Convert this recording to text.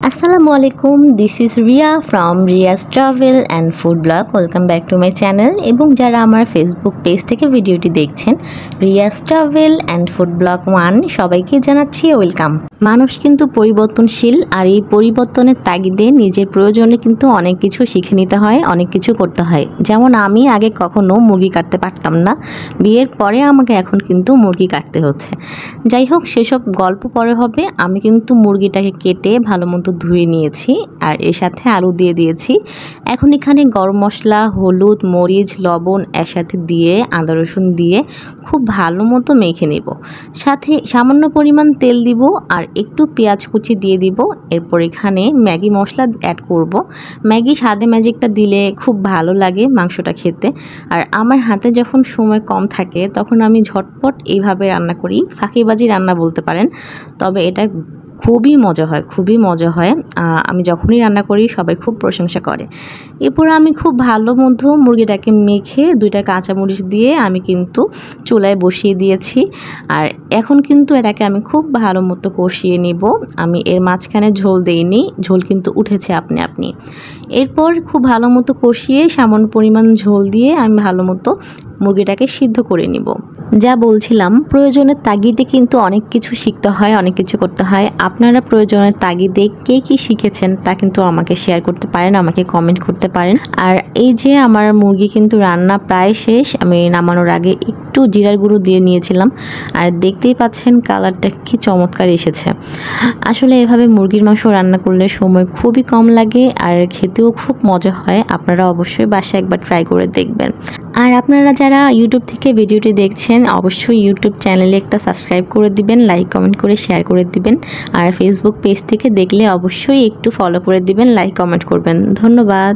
আসসালামু আলাইকুম, this is Riya from Riya's travel and food blog. Welcome back to my channel. এবং যারা আমার ফেসবুক পেজ থেকে ভিডিওটি দেখছেন, Riya's travel and food blog 1, সবাইকে জানাচ্ছি ওয়েলকাম। মানুষ কিন্তু পরিবর্তনশীল, আর এই পরিবর্তনের তাগিদে নিজের প্রয়োজনে কিন্তু অনেক কিছু শিখে নিতে হয়, অনেক কিছু করতে হয়। যেমন আমি আগে কখনো মুরগি কাটতে পারতাম না, বিয়ের পরে আমাকে এখন কিন্তু মুরগি কাটতে হচ্ছে। যাই হোক, সেসব গল্প পরে হবে। আমি কিন্তু মুরগিটাকে কেটে ভালো মতো ধুয়ে নিয়েছি, আর এর সাথে আলু দিয়ে দিয়েছি। এখন এখানে গরম মশলা, হলুদ, মরিচ, লবণ একসাথে দিয়ে আদা রসুন দিয়ে খুব ভালো মতো মেখে নেব। সাথে সামান্য পরিমাণ তেল দিব আর একটু পেঁয়াজ কুচি দিয়ে দিব। এরপর এখানে ম্যাগি মশলা অ্যাড করব। ম্যাগি স্বাদে ম্যাজিকটা দিলে খুব ভালো লাগে মাংসটা খেতে। আর আমার হাতে যখন সময় কম থাকে তখন আমি ঝটপট এইভাবে রান্না করি, ফাঁকিবাজি রান্না বলতে পারেন। তবে এটা খুবই মজা হয়, খুবই মজা হয়। আমি যখনই রান্না করি সবাই খুব প্রশংসা করে। এরপর আমি খুব ভালো মতো মুরগিটাকে মেখে 2টা কাঁচামরিচ দিয়ে আমি কিন্তু চুলায় বসিয়ে দিয়েছি। আর এখন কিন্তু এটাকে আমি খুব ভালো মতো কষিয়ে নিব। আমি এর মাঝখানে ঝোল দেইনি, ঝোল কিন্তু উঠেছে আপনি আপনি। এরপর খুব ভালো মতো কষিয়ে সামান্য পরিমাণ ঝোল দিয়ে আমি ভালো মতো মুরগিটাকে সিদ্ধ করে নিব। যা বলছিলাম, প্রয়োজনের তাগিদে কিন্তু অনেক কিছু শিখতে হয়, অনেক কিছু করতে হয়। আপনারা প্রয়োজনের তাগিদে কে কী শিখেছেন তা কিন্তু আমাকে শেয়ার করতে পারেন, আমাকে কমেন্ট করতে পারেন। আর এই যে আমার মুরগি কিন্তু রান্না প্রায় শেষ। আমি নামানোর আগে একটু জিরার গুঁড়ো দিয়ে নিয়েছিলাম, আর দেখতেই পাচ্ছেন কালারটা কি চমৎকার এসেছে। আসলে এভাবে মুরগির মাংস রান্না করলে সময় খুবই কম লাগে আর খেতেও খুব মজা হয়। আপনারা অবশ্যই বাসায় একবার ট্রাই করে দেখবেন। আর আপনারা যারা ইউটিউব থেকে ভিডিওটি দেখছেন, অবশ্যই ইউটিউব চ্যানেলে একটা সাবস্ক্রাইব করে দিবেন, লাইক কমেন্ট করে শেয়ার করে দিবেন। আর ফেসবুক পেজ থেকে দেখলে অবশ্যই একটু ফলো করে দিবেন, লাইক কমেন্ট করবেন। ধন্যবাদ।